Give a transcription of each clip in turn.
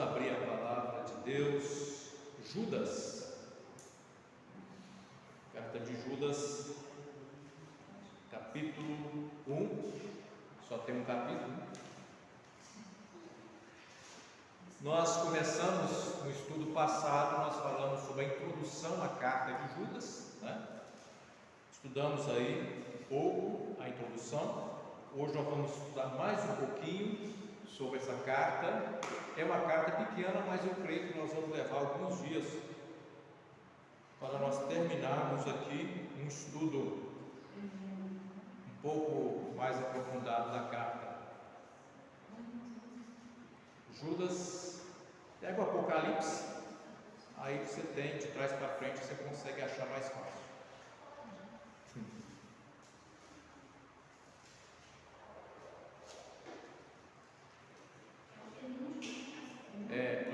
abrir a palavra de Deus, Judas, carta de Judas, capítulo 1, só tem um capítulo. Nós começamos no estudo passado, nós falamos sobre a introdução à carta de Judas, né? Estudamos aí um pouco a introdução. Hoje nós vamos estudar mais um pouquinho sobre essa carta. É uma carta pequena, mas eu creio que nós vamos levar alguns dias para nós terminarmos aqui um estudo um pouco mais aprofundado da carta. Judas, pega o Apocalipse, aí você tem de trás para frente, você consegue achar mais fácil.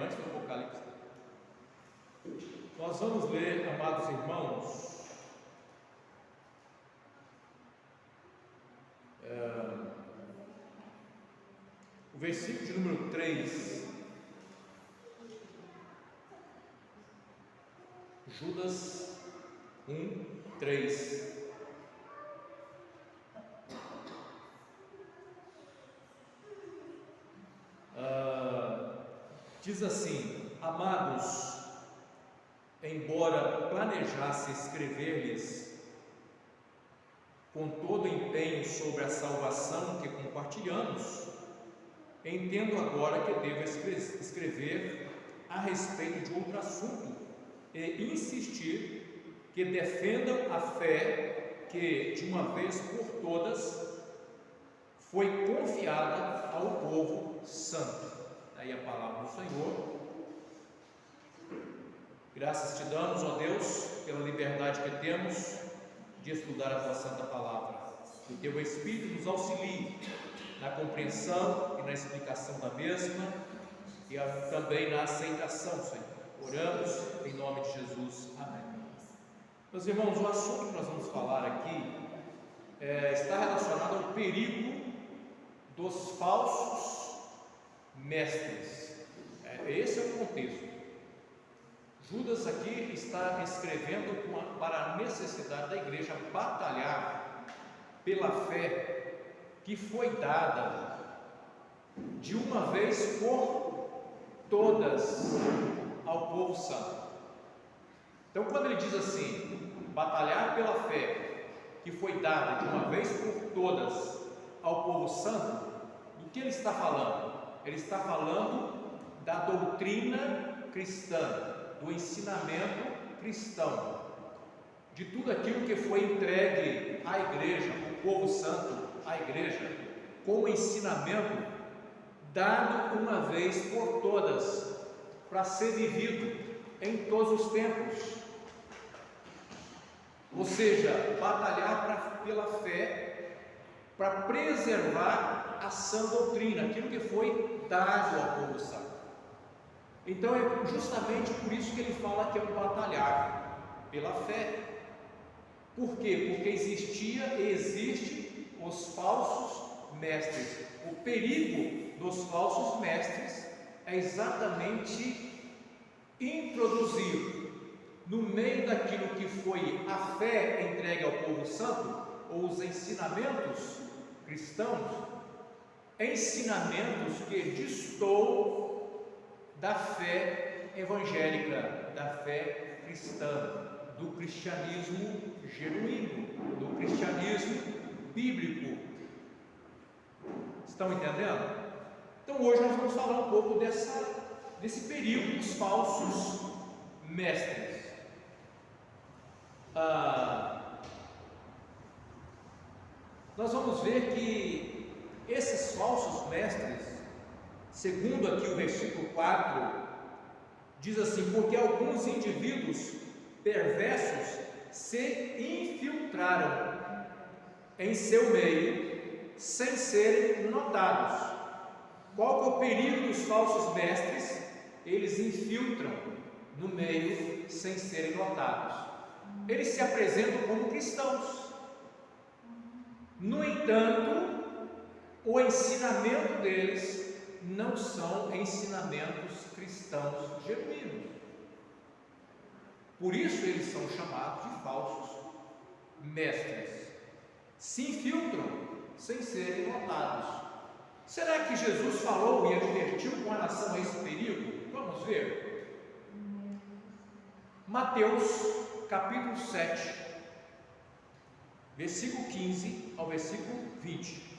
Antes do Apocalipse. Nós vamos ler, amados irmãos, o versículo de número 3, Judas 1, 3. Diz assim: amados, embora planejasse escrever-lhes com todo empenho sobre a salvação que compartilhamos, entendo agora que devo escrever a respeito de outro assunto e insistir que defendam a fé que, de uma vez por todas, foi confiada ao povo santo. Aí a palavra do Senhor. Graças te damos, ó Deus, pela liberdade que temos de estudar a tua santa palavra. Que o teu Espírito nos auxilie na compreensão e na explicação da mesma e também na aceitação, Senhor. Oramos em nome de Jesus. Amém. Meus irmãos, o assunto que nós vamos falar aqui está relacionado ao perigo dos falsos mestres. Esse é o contexto. Judas aqui está escrevendo para a necessidade da igreja batalhar pela fé que foi dada de uma vez por todas ao povo santo. Então, quando ele diz assim, batalhar pela fé que foi dada de uma vez por todas ao povo santo, do que ele está falando? Ele está falando da doutrina cristã, do ensinamento cristão, de tudo aquilo que foi entregue à igreja, o povo santo, à igreja, como ensinamento dado uma vez por todas, para ser vivido em todos os tempos. Ou seja, batalhar pela fé, para preservar a sã doutrina, aquilo que foi dado ao povo santo. Então é justamente por isso que ele fala que é um batalhar pela fé. Por quê? Porque existia e existe os falsos mestres. O perigo dos falsos mestres é exatamente introduzir no meio daquilo que foi a fé entregue ao povo santo, ou os ensinamentos cristãos, ensinamentos que destoam da fé evangélica, da fé cristã, do cristianismo genuíno, do cristianismo bíblico. Estão entendendo? Então hoje nós vamos falar um pouco desse perigo dos falsos mestres. Nós vamos ver que esses falsos mestres, segundo aqui o versículo 4, diz assim: porque alguns indivíduos perversos se infiltraram em seu meio sem serem notados. Qual que é o perigo dos falsos mestres? Eles infiltram no meio sem serem notados. Eles se apresentam como cristãos. No entanto, o ensinamento deles não são ensinamentos cristãos. cristãos genuínos. Por isso eles são chamados de falsos mestres. Se infiltram sem serem notados. Será que Jesus falou e advertiu com relação a esse perigo? Vamos ver. Mateus capítulo 7, versículo 15 ao versículo 20.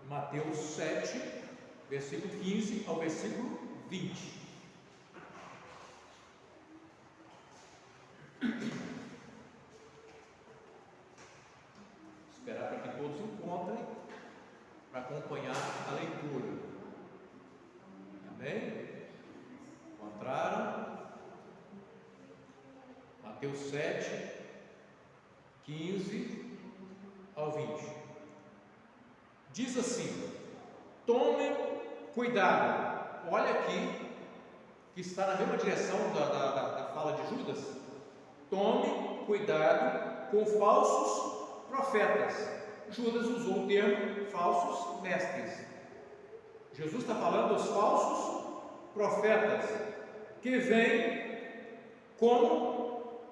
Mateus 7, versículo 15 ao versículo 20. Esperar para que todos encontrem, para acompanhar a leitura. Amém? Encontraram? Mateus 7, 15 ao 20. Diz assim: tomem cuidado. Olha aqui, que está na mesma direção da fala de Judas. Tome cuidado com falsos profetas. Judas usou o termo falsos mestres. Jesus está falando dos falsos profetas, que vêm como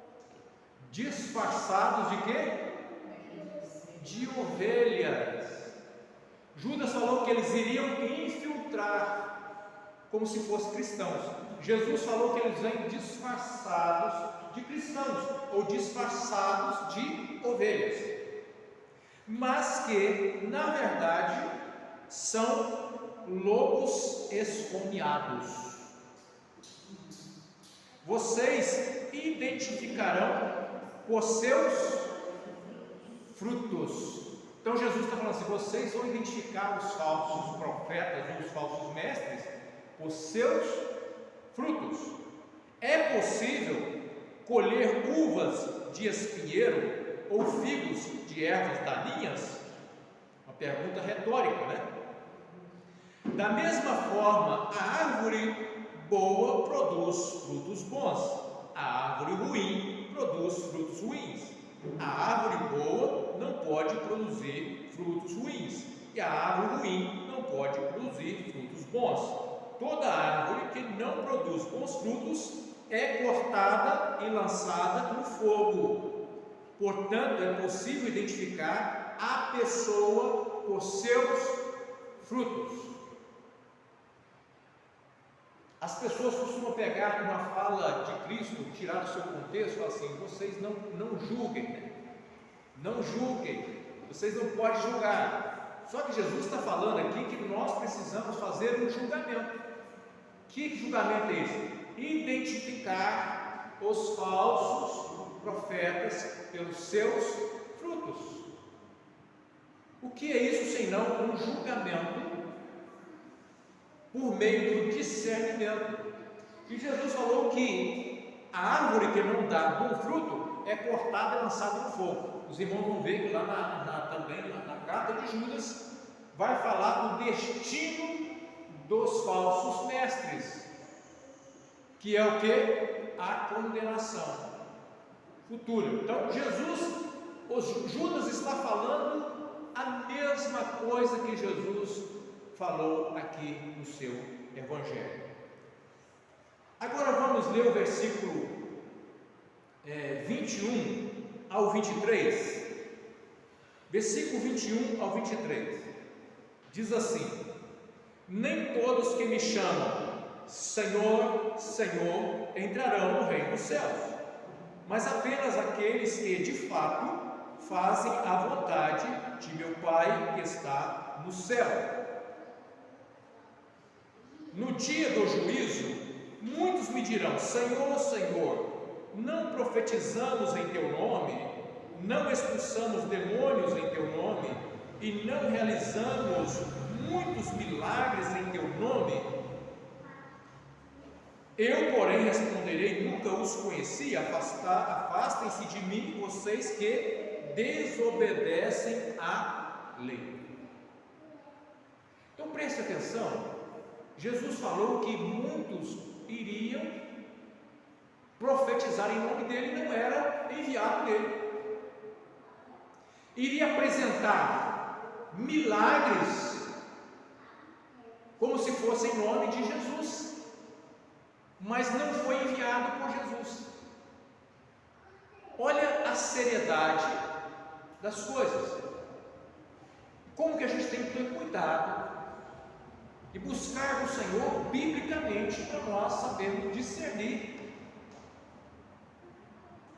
disfarçados de quê? De ovelhas. Judas falou que eles iriam infiltrar, como se fossem cristãos. Jesus falou que eles vêm disfarçados de cristãos, ou disfarçados de ovelhas, mas que, na verdade, são lobos esfomeados. Vocês identificarão por seus frutos. Então Jesus está falando assim: vocês vão identificar os falsos profetas ou os falsos mestres por seus frutos. É possível colher uvas de espinheiro ou figos de ervas daninhas? Uma pergunta retórica, né? Da mesma forma, a árvore boa produz frutos bons, a árvore ruim produz frutos ruins. A árvore boa não pode produzir frutos ruins, e a árvore ruim não pode produzir frutos bons. Toda árvore que não produz bons frutos é cortada e lançada no fogo. Portanto, é possível identificar a pessoa por seus frutos. As pessoas costumam pegar uma fala de Cristo, tirar do seu contexto e falar assim: vocês não julguem, né? Não julguem, vocês não podem julgar. Só que Jesus está falando aqui que nós precisamos fazer um julgamento. Que julgamento é esse? Identificar os falsos profetas pelos seus frutos. O que é isso senão um julgamento por meio do discernimento? E Jesus falou que a árvore que não dá bom fruto é cortada e lançada no fogo. Os irmãos vão ver que lá também na carta de Judas vai falar do destino dos falsos mestres, que é o que? A condenação futura. Então Judas está falando a mesma coisa que Jesus falou aqui no seu Evangelho. Agora vamos ler o versículo 21 ao 23. Versículo 21 ao 23 diz assim: nem todos que me chamam Senhor, Senhor entrarão no reino dos céus, mas apenas aqueles que de fato fazem a vontade de meu Pai que está no céu. No dia do juízo, muitos me dirão: Senhor, Senhor, não profetizamos em teu nome, não expulsamos demônios em teu nome, e não realizamos muitos milagres em teu nome? Eu, porém, responderei: nunca os conheci, afastem-se de mim, vocês que desobedecem à lei. Então preste atenção Jesus falou que muitos iriam profetizar em nome dele, não era enviado dele. Iria apresentar milagres como se fosse em nome de Jesus, mas não foi enviado por Jesus. Olha a seriedade das coisas. Como que a gente tem que ter cuidado e buscar o Senhor biblicamente para nós sabermos discernir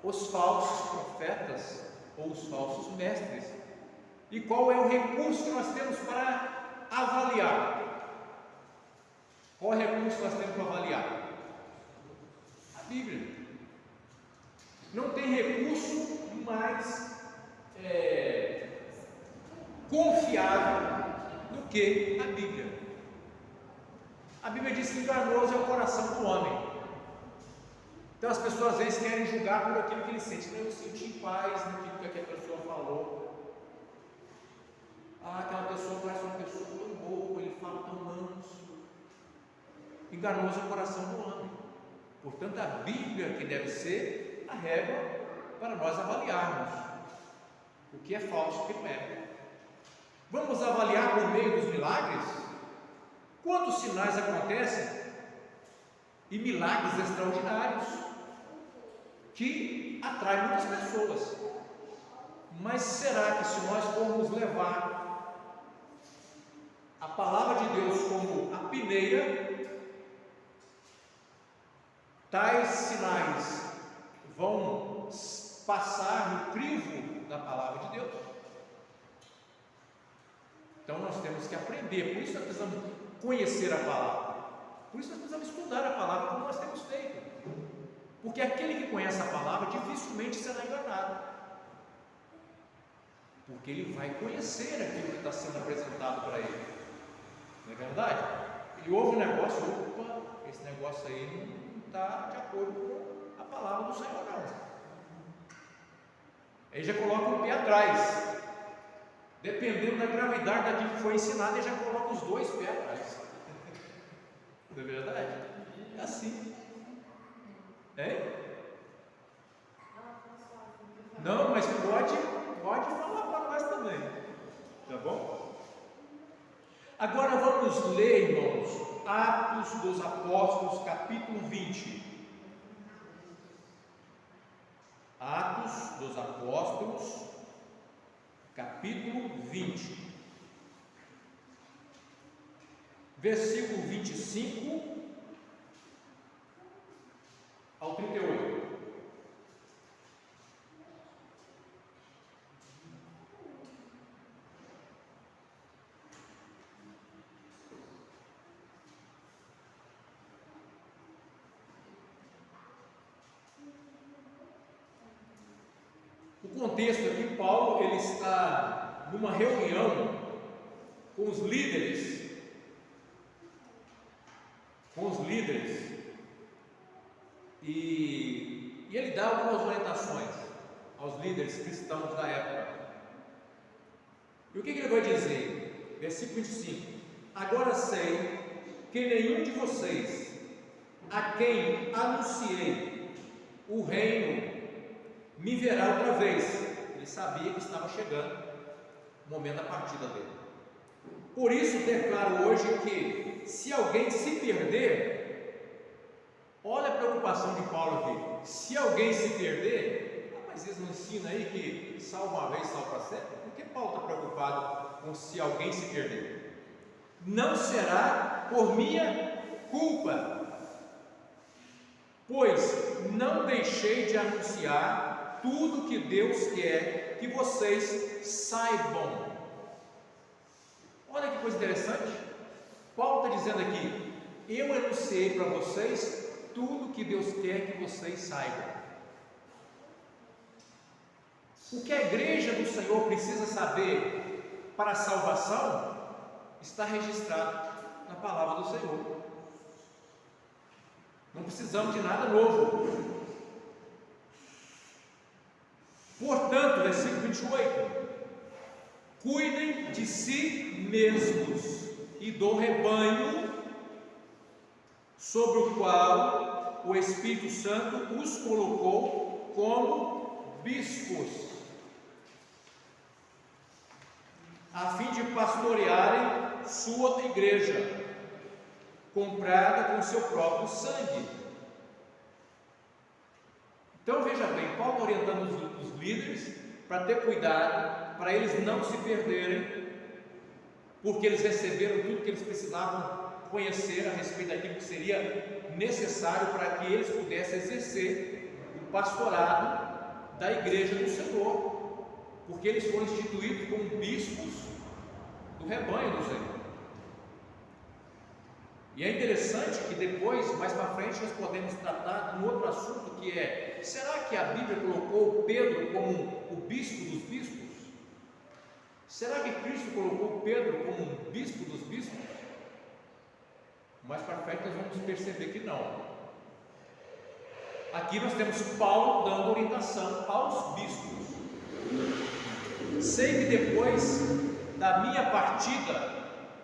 os falsos profetas ou os falsos mestres, e qual é o recurso que nós temos para avaliar. Qual é o recurso que nós temos para avaliar? A Bíblia. Não tem recurso mais confiável do que a Bíblia. A Bíblia diz que enganoso é o coração do homem. Então as pessoas às vezes querem julgar por aquilo que eles sentem. Eu senti paz naquilo que aquela pessoa falou. Aquela pessoa parece uma pessoa tão boa, ele fala tão manso. Enganoso é o coração do homem. Portanto, a Bíblia que deve ser a régua para nós avaliarmos o que é falso e o que não é. Vamos avaliar por meio dos milagres? Quantos sinais acontecem e milagres extraordinários que atraem muitas pessoas. Mas será que se nós formos levar a palavra de Deus como a peneira, tais sinais vão passar no crivo da palavra de Deus? Então nós temos que aprender, por isso nós precisamos conhecer a palavra, por isso nós precisamos estudar a palavra como nós temos feito, porque aquele que conhece a palavra dificilmente será enganado, porque ele vai conhecer aquilo que está sendo apresentado para ele, não é verdade? Ele ouve um negócio, opa, esse negócio aí não está de acordo com a palavra do Senhor, não. Aí já coloca o pé atrás, dependendo da gravidade daquilo que foi ensinado, ele já coloca os dois pés atrás. Não é verdade? É assim. Não, mas pode falar para nós também. Tá bom? Agora vamos ler, irmãos, Atos dos Apóstolos, capítulo 20. Atos dos Apóstolos, capítulo 20, versículo 25 ao 38. O contexto aqui, Paulo, ele está numa reunião com os líderes, e ele dá algumas orientações aos líderes cristãos da época. E o que ele vai dizer? Versículo 25: agora sei que nenhum de vocês, a quem anunciei o reino, me verá outra vez. Ele sabia que estava chegando o momento da partida dele. Por isso declaro hoje que, se alguém se perder, olha a preocupação de Paulo aqui. Se alguém se perder, mas eles não ensinam aí que salva uma vez, salva para sempre? Por que Paulo está preocupado com se alguém se perder? Não será por minha culpa, pois não deixei de anunciar tudo que Deus quer que vocês saibam. Olha que coisa interessante. Paulo está dizendo aqui: eu anunciei para vocês tudo que Deus quer que vocês saibam. O que a igreja do Senhor precisa saber para a salvação está registrado na palavra do Senhor. Não precisamos de nada novo. Portanto, versículo 28: cuidem de si mesmos e do rebanho sobre o qual o Espírito Santo os colocou como bispos, a fim de pastorearem sua igreja, comprada com seu próprio sangue. Então veja bem, Paulo está orientando os líderes para ter cuidado, para eles não se perderem, porque eles receberam tudo que eles precisavam conhecer a respeito daquilo que seria necessário para que eles pudessem exercer o pastorado da igreja do Senhor, porque eles foram instituídos como bispos do rebanho do Senhor. E é interessante que depois, mais para frente, nós podemos tratar de um outro assunto, que é: será que a Bíblia colocou Pedro como o bispo dos bispos? Será que Cristo colocou Pedro como um bispo dos bispos? Mais para frente nós vamos perceber que não. Aqui nós temos Paulo dando orientação aos bispos. Sei que depois da minha partida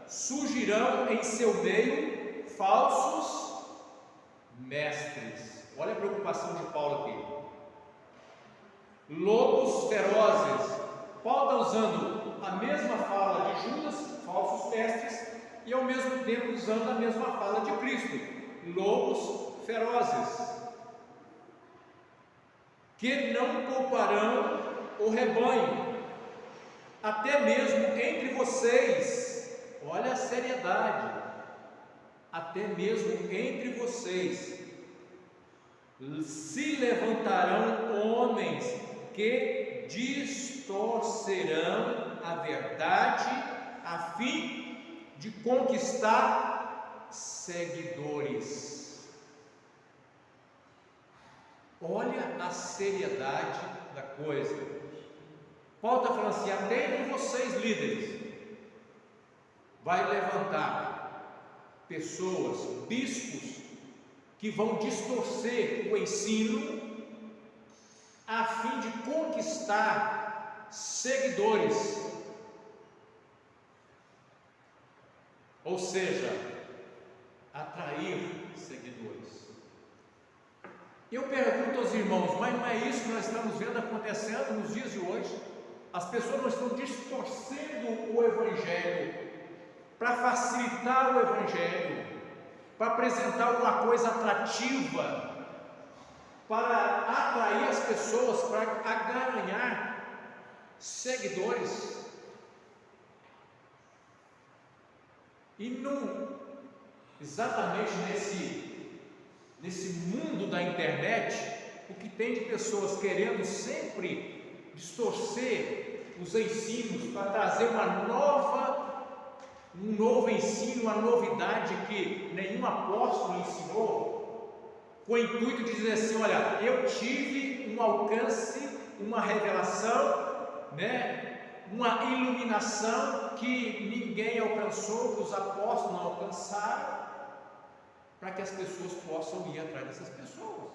surgirão em seu meio falsos mestres. Olha a preocupação de Paulo aqui. Lobos ferozes. Paulo está usando a mesma fala de Judas, falsos mestres, e ao mesmo tempo usando a mesma fala de Cristo, lobos ferozes, que não pouparão o rebanho, até mesmo entre vocês. Olha a seriedade. Até mesmo entre vocês se levantarão homens que distorcerão a verdade a fim de conquistar seguidores. Olha a seriedade da coisa. Paulo está falando assim: até entre vocês, líderes, vai levantar pessoas, bispos, que vão distorcer o ensino a fim de conquistar seguidores, ou seja, atrair seguidores. Eu pergunto aos irmãos: mas não é isso que nós estamos vendo acontecendo nos dias de hoje? As pessoas não estão distorcendo o Evangelho para facilitar o Evangelho, para apresentar alguma coisa atrativa, para atrair as pessoas, para ganhar seguidores. E não exatamente nesse mundo da internet, o que tem de pessoas querendo sempre distorcer os ensinos para trazer um novo ensino, uma novidade que nenhum apóstolo ensinou, com o intuito de dizer assim: olha, eu tive um alcance, uma revelação, uma iluminação que ninguém alcançou, que os apóstolos não alcançaram, para que as pessoas possam ir atrás dessas pessoas.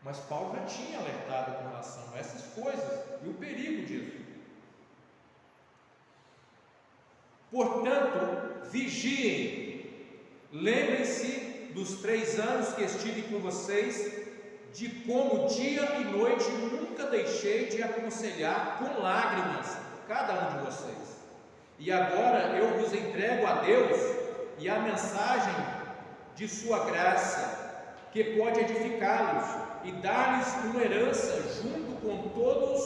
Mas Paulo já tinha alertado com relação a essas coisas e o perigo disso. Portanto, vigiem, lembrem-se dos 3 anos que estive com vocês, de como dia e noite nunca deixei de aconselhar com lágrimas cada um de vocês. E agora eu vos entrego a Deus e a mensagem de sua graça, que pode edificá-los e dar-lhes uma herança junto com todos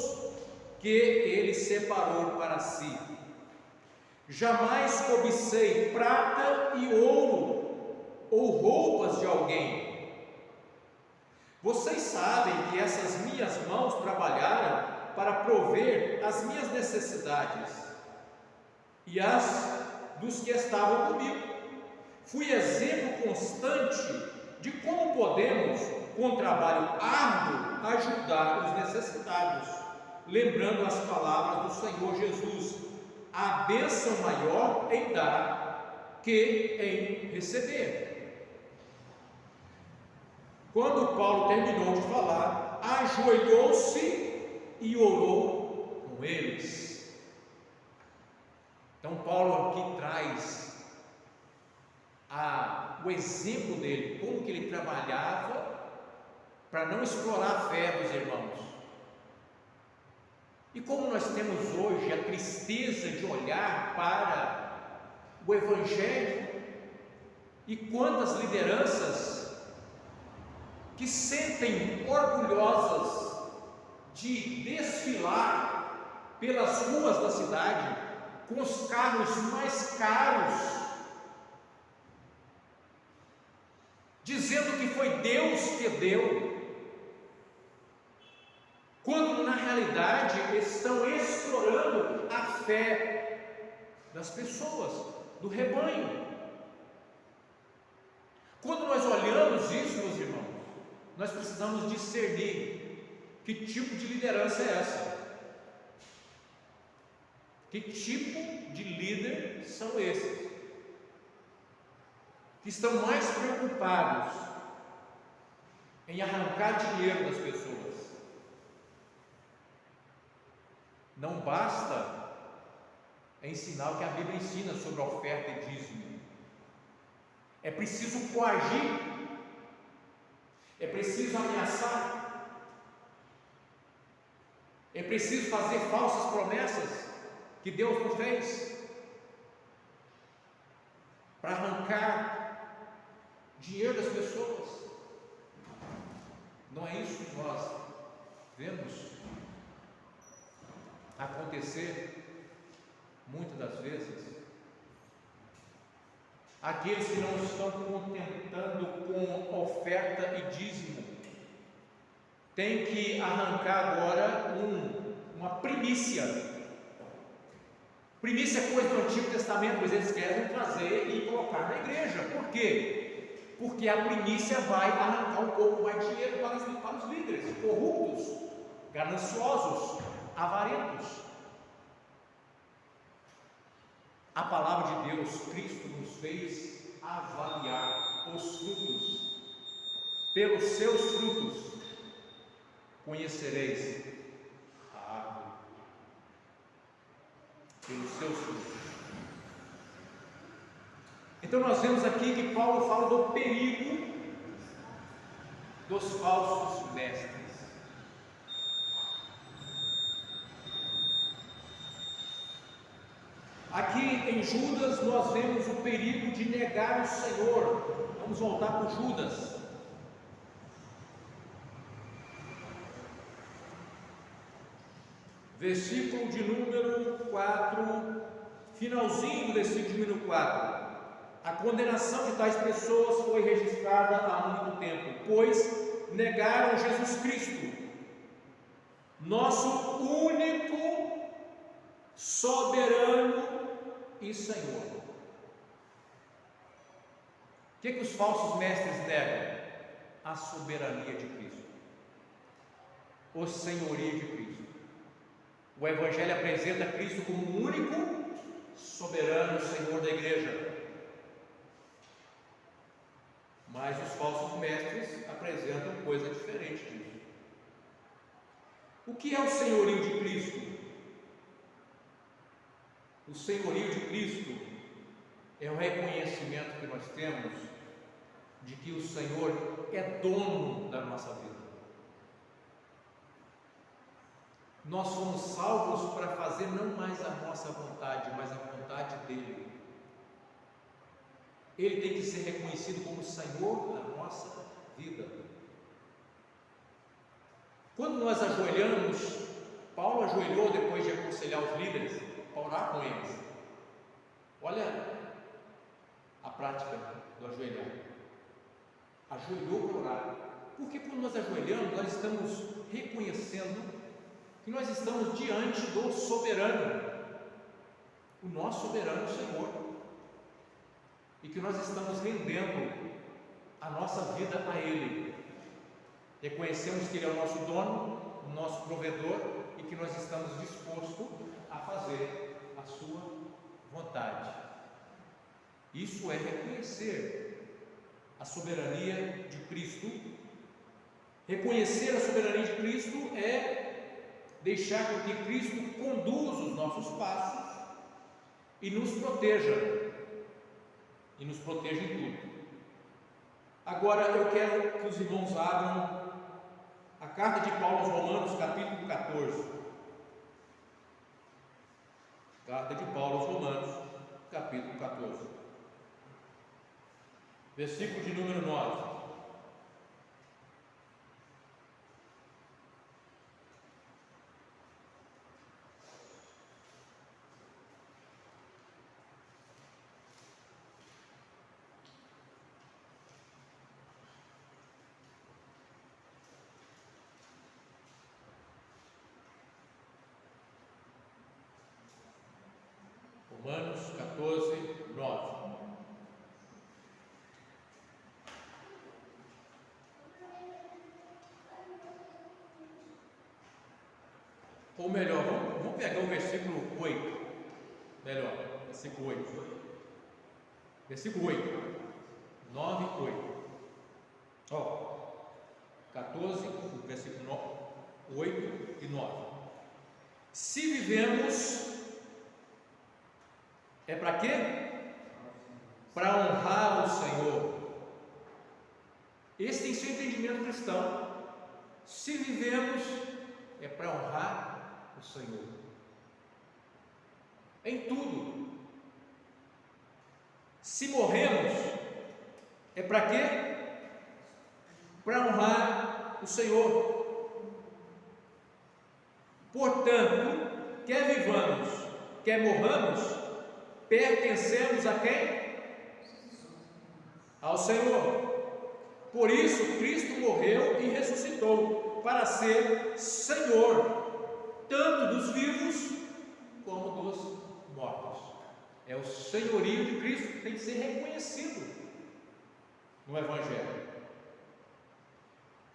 que ele separou para si. Jamais cobicei prata e ouro ou roupas de alguém. Vocês sabem que essas minhas mãos trabalharam para prover as minhas necessidades e as dos que estavam comigo. Fui exemplo constante de como podemos, com trabalho árduo, ajudar os necessitados, lembrando as palavras do Senhor Jesus: a bênção maior em dar que em receber. Quando Paulo terminou de falar, ajoelhou-se e orou com eles. Então Paulo aqui traz o exemplo dele, como que ele trabalhava para não explorar a fé dos irmãos. E como nós temos hoje a tristeza de olhar para o Evangelho, e quantas lideranças que sentem orgulhosas de desfilar pelas ruas da cidade com os carros mais caros, dizendo que foi Deus que deu, quando na realidade estão explorando a fé das pessoas, do rebanho. Quando nós olhamos isso, meus irmãos, nós precisamos discernir que tipo de liderança é essa, que tipo de líder são esses, que estão mais preocupados em arrancar dinheiro das pessoas. Não basta ensinar o que a Bíblia ensina sobre a oferta e dízimo. É preciso coagir, é preciso ameaçar, é preciso fazer falsas promessas que Deus nos fez para arrancar dinheiro das pessoas. Não é isso que nós vemos acontecer muitas das vezes? Aqueles que não estão contentando com oferta e dízimo têm que arrancar agora uma primícia. Primícia é coisa do Antigo Testamento, mas eles querem trazer e colocar na igreja. Por quê? Porque a primícia vai arrancar um pouco mais de dinheiro para os líderes corruptos, gananciosos, avarentos. A palavra de Deus, Cristo nos fez avaliar os frutos. Pelos seus frutos conhecereis a árvore. Pelos seus frutos. Então nós vemos aqui que Paulo fala do perigo dos falsos mestres. Aqui em Judas nós vemos o perigo de negar o Senhor. Vamos voltar para o Judas. Versículo de número 4, finalzinho do versículo de número 4. A condenação de tais pessoas foi registrada há muito tempo, pois negaram Jesus Cristo, nosso único, soberano e Senhor. O que os falsos mestres negam? A soberania de Cristo, o senhorio de Cristo. O Evangelho apresenta Cristo como o único, soberano Senhor da igreja. Mas os falsos mestres apresentam coisa diferente disso. O que é o senhorio de Cristo? O senhorio de Cristo é o reconhecimento que nós temos de que o Senhor é dono da nossa vida. Nós fomos salvos para fazer não mais a nossa vontade, mas a vontade dele. Ele tem que ser reconhecido como Senhor da nossa vida. Quando nós ajoelhamos, Paulo ajoelhou depois de aconselhar os líderes, para orar com eles. Olha a prática do ajoelhar. Ajoelhou para orar. Porque quando nós ajoelhamos, nós estamos reconhecendo que nós estamos diante do soberano, o nosso soberano Senhor, e que nós estamos rendendo a nossa vida a Ele. Reconhecemos que Ele é o nosso dono, o nosso provedor, e que nós estamos dispostos a fazer a sua vontade. Isso é reconhecer a soberania de Cristo. Reconhecer a soberania de Cristo é deixar que Cristo conduza os nossos passos e nos proteja. e nos proteja em tudo. Agora eu quero que os irmãos abram a carta de Paulo aos Romanos, capítulo 14. Carta de Paulo aos Romanos, capítulo 14, versículo de número 9. Romanos 14, 9. Ou melhor, vamos pegar o versículo 8. Melhor, versículo 8. Versículo 8. 9, 8. 14, versículo 8 e 9. Se vivemos, é para quê? Para honrar o Senhor. Esse tem sido o entendimento cristão. Se vivemos, é para honrar o Senhor. Em tudo. Se morremos, é para quê? Para honrar o Senhor. Portanto, quer vivamos, quer morramos, pertencemos a quem? Ao Senhor. Por isso Cristo morreu e ressuscitou para ser Senhor, tanto dos vivos como dos mortos. É o senhorio de Cristo que tem que ser reconhecido no Evangelho.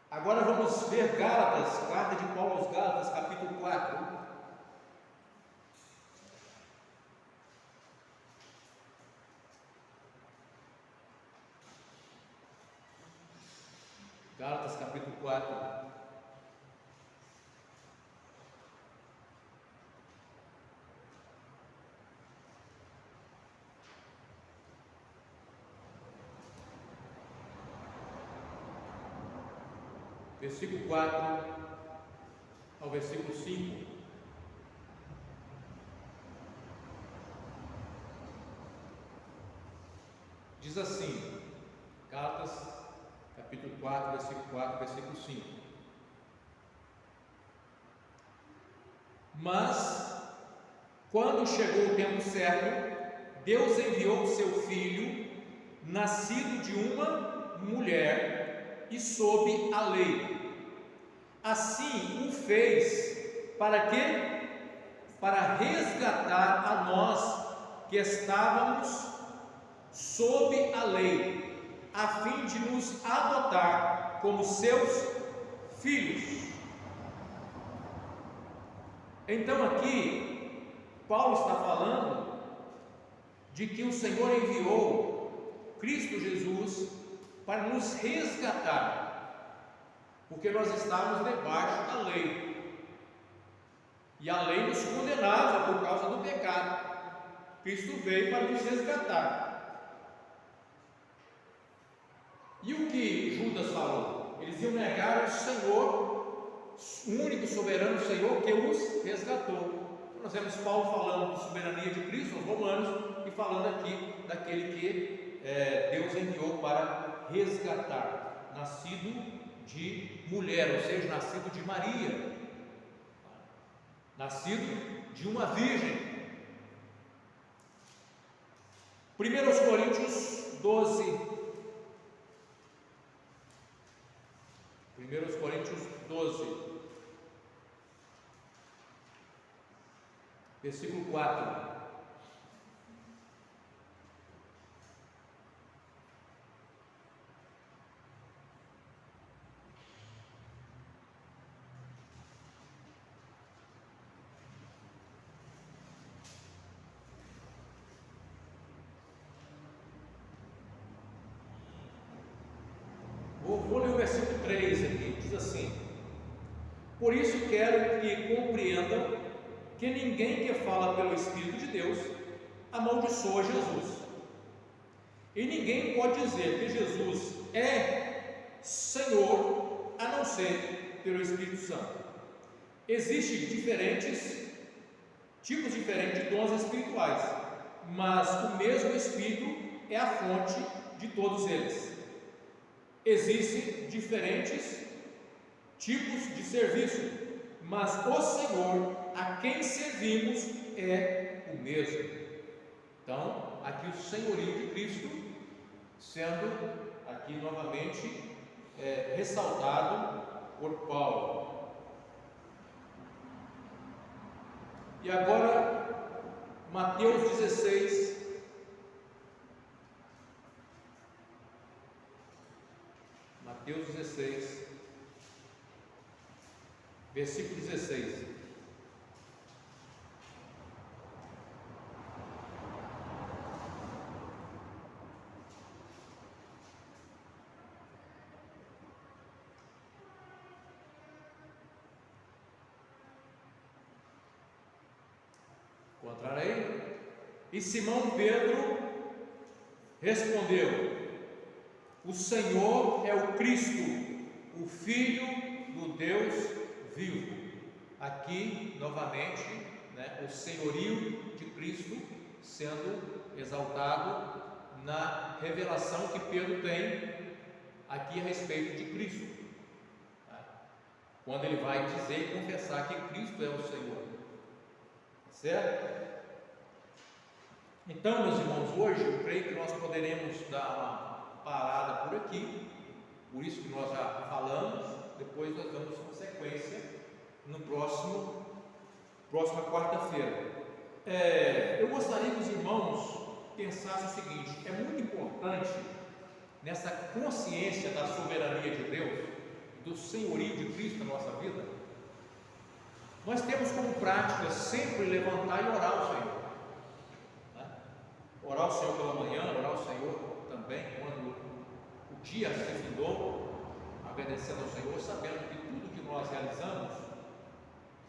Agora vamos ver Gálatas, carta de Paulo aos Gálatas, capítulo 4. Gálatas capítulo 4. Versículo 4 ao versículo 5. Diz assim, Gálatas capítulo 4, versículo 4, versículo 5. Mas, quando chegou o tempo certo, Deus enviou o seu filho, nascido de uma mulher e sob a lei. Assim o fez, para quê? Para resgatar a nós que estávamos sob a lei, a fim de nos adotar como seus filhos. Então aqui Paulo está falando de que o Senhor enviou Cristo Jesus para nos resgatar, porque nós estávamos debaixo da lei, e a lei nos condenava por causa do pecado. Cristo veio para nos resgatar. E o que Judas falou? Eles iam negar o Senhor, o único soberano Senhor que os resgatou. Nós vemos Paulo falando de soberania de Cristo aos Romanos e falando aqui daquele que Deus enviou para resgatar, nascido de mulher, ou seja, nascido de Maria, nascido de uma virgem. 1 Coríntios 12. 1 Coríntios 12, versículo 4. Vou ler o versículo 3 aqui, diz assim: por isso quero que compreendam que ninguém que fala pelo Espírito de Deus amaldiçoa Jesus. E ninguém pode dizer que Jesus é Senhor a não ser pelo Espírito Santo. Existem tipos diferentes de dons espirituais, mas o mesmo Espírito é a fonte de todos eles. Existem diferentes tipos de serviço, mas o Senhor a quem servimos é o mesmo. Então, aqui o senhorio de Cristo sendo aqui novamente ressaltado por Paulo. E agora, Mateus 16. Mateus 16, versículo 16. Encontrarei? E Simão Pedro respondeu: o Senhor é o Cristo, o Filho do Deus vivo. Aqui, novamente, o senhorio de Cristo sendo exaltado na revelação que Pedro tem aqui a respeito de Cristo, quando ele vai dizer e confessar que Cristo é o Senhor, certo? Então, meus irmãos, hoje eu creio que nós poderemos dar uma parada por aqui, por isso que nós já falamos, depois nós damos uma sequência no próxima quarta-feira. Eu gostaria que os irmãos pensassem o seguinte: é muito importante nessa consciência da soberania de Deus, do senhorio de Cristo na nossa vida, nós temos como prática sempre levantar e orar ao Senhor, orar ao Senhor pela manhã, orar ao Senhor também quando o dia se findou, agradecendo ao Senhor, sabendo que tudo que nós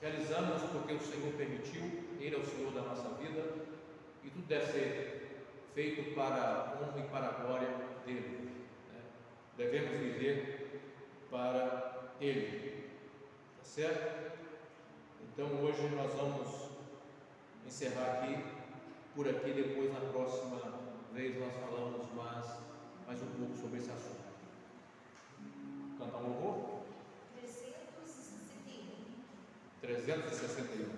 realizamos porque o Senhor permitiu, Ele é o Senhor da nossa vida, e tudo deve ser feito para a honra e para a glória dEle, devemos viver para Ele, tá certo? Então hoje nós vamos encerrar por aqui, depois na próxima vez nós falamos mais um pouco sobre esse assunto. Cantar um louvor? 361.